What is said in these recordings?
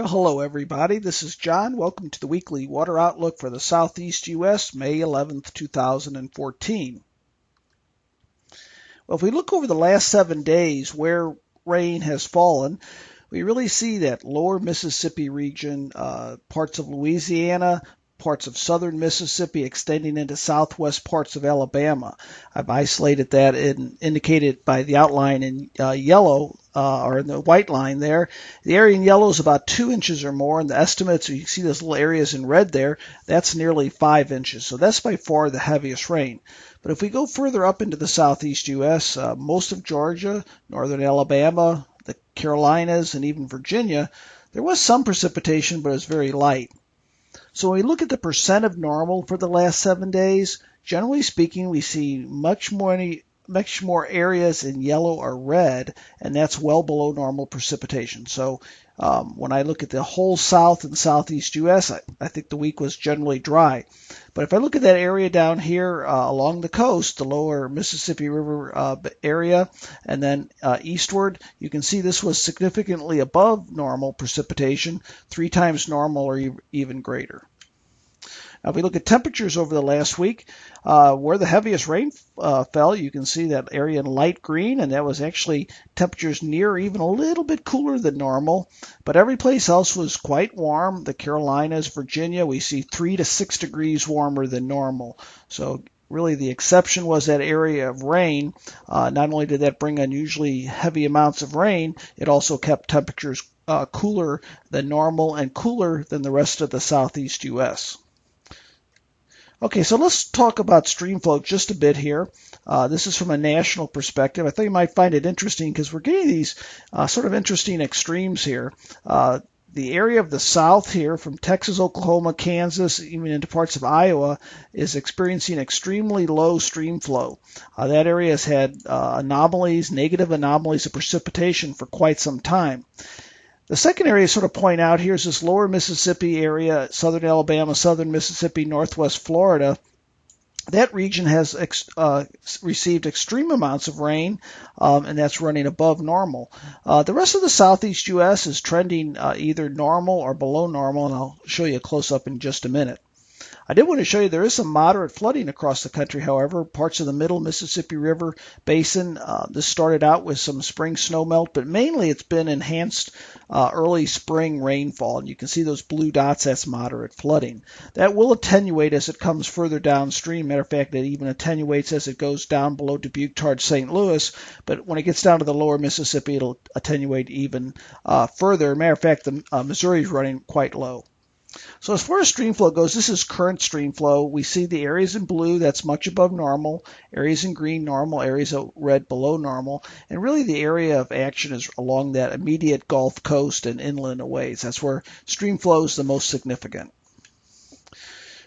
Well, hello everybody. This is John. Welcome to the weekly water outlook for the Southeast U.S., May 11th, 2014. Well, if we look over the last 7 days where rain has fallen, we really see that lower Mississippi region, parts of Louisiana, parts of southern Mississippi extending into southwest parts of Alabama. I've isolated that and indicated by the outline in yellow, or in the white line there. The area in yellow is about 2 inches or more, and the estimates, you see those little areas in red there, that's nearly 5 inches. So that's by far the heaviest rain. But if we go further up into the southeast U.S., most of Georgia, northern Alabama, the Carolinas, and even Virginia, there was some precipitation, but it was very light. So when we look at the percent of normal for the last 7 days, generally speaking, we see much more areas in yellow or red, and that's well below normal precipitation. So when I look at the whole south and southeast U.S., I think the week was generally dry. But if I look at that area down here along the coast, the lower Mississippi River area, and then eastward, you can see this was significantly above normal precipitation, 3 times normal or even greater. Now, if we look at temperatures over the last week, where the heaviest rain fell, you can see that area in light green, and that was actually temperatures near even a little bit cooler than normal. But every place else was quite warm. The Carolinas, Virginia, we see 3 to 6 degrees warmer than normal. So really the exception was that area of rain. Not only did that bring unusually heavy amounts of rain, it also kept temperatures cooler than normal and cooler than the rest of the southeast U.S. Okay, so let's talk about stream flow just a bit here. This is from a national perspective. I thought you might find it interesting because we're getting these sort of interesting extremes here. The area of the south here, from Texas, Oklahoma, Kansas, even into parts of Iowa, is experiencing extremely low stream flow. That area has had anomalies, negative anomalies of precipitation for quite some time. The second area to sort of point out here is this lower Mississippi area, southern Alabama, southern Mississippi, northwest Florida. That region has received extreme amounts of rain, and that's running above normal. The rest of the southeast U.S. is trending either normal or below normal, and I'll show you a close-up in just a minute. I did want to show you there is some moderate flooding across the country, however, parts of the middle Mississippi River basin. This started out with some spring snowmelt, but mainly it's been enhanced early spring rainfall. And you can see those blue dots, that's moderate flooding. That will attenuate as it comes further downstream. Matter of fact, it even attenuates as it goes down below Dubuque towards St. Louis. But when it gets down to the lower Mississippi, it'll attenuate even further. Matter of fact, the Missouri is running quite low. So as far as stream flow goes, this is current stream flow. We see the areas in blue, that's much above normal, areas in green normal, areas of red below normal, and really the area of action is along that immediate Gulf Coast and inland a ways. That's where stream flow is the most significant.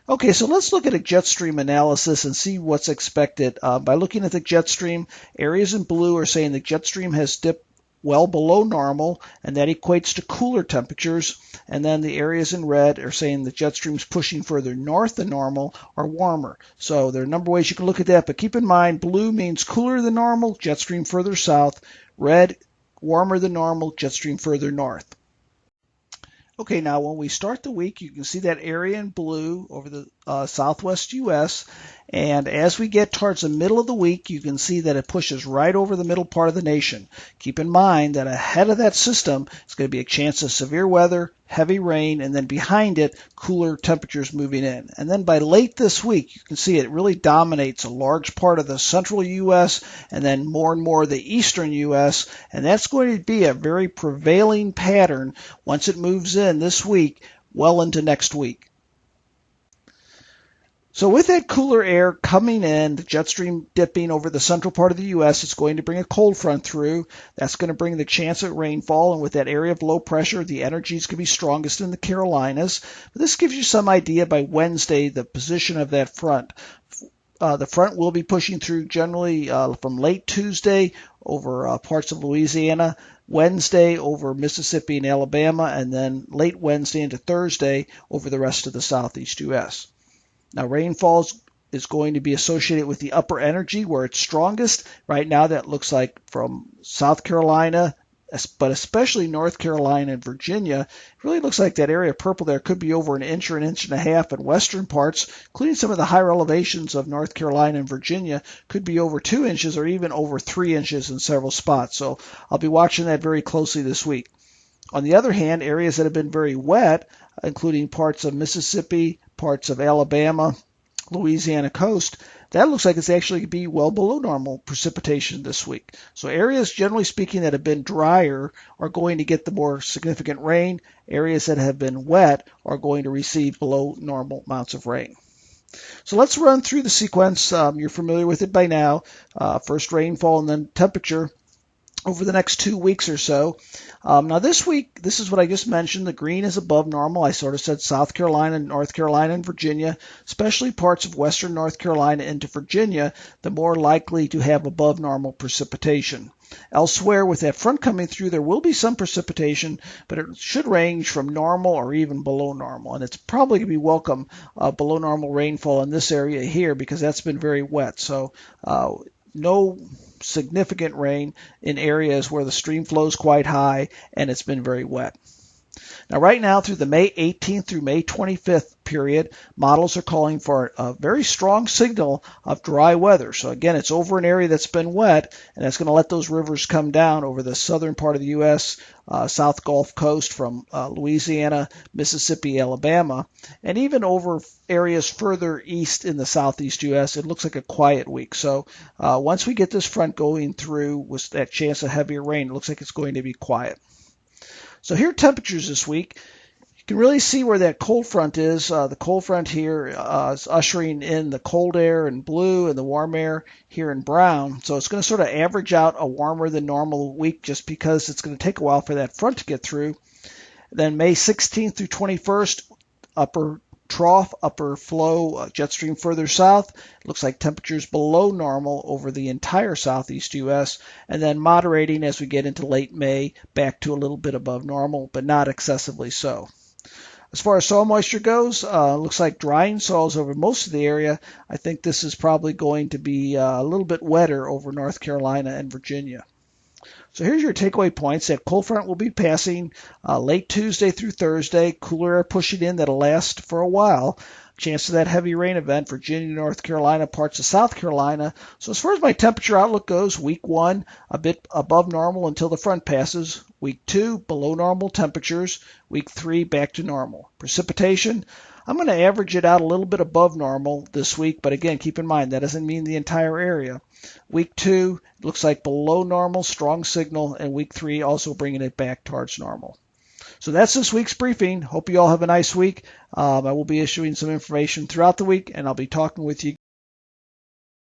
Okay, so let's look at a jet stream analysis and see what's expected. By looking at the jet stream, areas in blue are saying the jet stream has dipped well below normal, and that equates to cooler temperatures. And then the areas in red are saying the jet stream's pushing further north than normal or warmer. So there are a number of ways you can look at that, but keep in mind blue means cooler than normal, jet stream further south. Red, warmer than normal, jet stream further north. Okay, now when we start the week, you can see that area in blue over the southwest U.S., and as we get towards the middle of the week, you can see that it pushes right over the middle part of the nation. Keep in mind that ahead of that system is going to be a chance of severe weather, heavy rain, and then behind it, cooler temperatures moving in. And then by late this week, you can see it really dominates a large part of the central U.S. and then more and more the eastern U.S., and that's going to be a very prevailing pattern once it moves in this week, well into next week. So with that cooler air coming in, the jet stream dipping over the central part of the U.S., it's going to bring a cold front through. That's going to bring the chance of rainfall, and with that area of low pressure, the energy is going to be strongest in the Carolinas. But this gives you some idea by Wednesday the position of that front. The front will be pushing through generally from late Tuesday over parts of Louisiana, Wednesday over Mississippi and Alabama, and then late Wednesday into Thursday over the rest of the southeast U.S. Now, rainfall is going to be associated with the upper energy where it's strongest. Right now, that looks like from South Carolina but especially North Carolina and Virginia. It really looks like that area of purple there could be over an inch or an inch and a half in western parts, including some of the higher elevations of North Carolina and Virginia, could be over 2 inches or even over 3 inches in several spots. So I'll be watching that very closely this week. On the other hand, areas that have been very wet, including parts of Mississippi, parts of Alabama, Louisiana coast, that looks like it's actually going to be well below normal precipitation this week. So areas, generally speaking, that have been drier are going to get the more significant rain. Areas that have been wet are going to receive below normal amounts of rain. So let's run through the sequence. You're familiar with it by now. First rainfall and then temperature over the next 2 weeks or so. Now this week, this is what I just mentioned. The green is above normal. I sort of said South Carolina, North Carolina, and Virginia, especially parts of western North Carolina into Virginia, the more likely to have above normal precipitation. Elsewhere, with that front coming through, there will be some precipitation, but it should range from normal or even below normal. And it's probably going to be welcome below normal rainfall in this area here because that's been very wet. So no significant rain in areas where the stream flow is quite high and it's been very wet. Now, right now, through the May 18th through May 25th period, models are calling for a very strong signal of dry weather. So again, it's over an area that's been wet, and that's going to let those rivers come down over the southern part of the U.S., South Gulf Coast from Louisiana, Mississippi, Alabama, and even over areas further east in the southeast U.S. It looks like a quiet week. So once we get this front going through with that chance of heavier rain, it looks like it's going to be quiet. So here are temperatures this week. You can really see where that cold front is. The cold front here is ushering in the cold air in blue and the warm air here in brown. So it's going to sort of average out a warmer than normal week just because it's going to take a while for that front to get through. Then May 16th through 21st, upper trough, upper flow, jet stream further south. It looks like temperatures below normal over the entire southeast U.S. and then moderating as we get into late May back to a little bit above normal, but not excessively so. As far as soil moisture goes, looks like drying soils over most of the area. I think this is probably going to be a little bit wetter over North Carolina and Virginia. So here's your takeaway points. That cold front will be passing late Tuesday through Thursday. Cooler air pushing in that'll last for a while. Chance of that heavy rain event, Virginia, North Carolina, parts of South Carolina. So as far as my temperature outlook goes, week 1, a bit above normal until the front passes. Week 2, below normal temperatures. Week 3, back to normal. Precipitation, I'm going to average it out a little bit above normal this week, but again, keep in mind, that doesn't mean the entire area. Week 2, it looks like below normal, strong signal, and week 3 also bringing it back towards normal. So that's this week's briefing. Hope you all have a nice week. I will be issuing some information throughout the week, and I'll be talking with you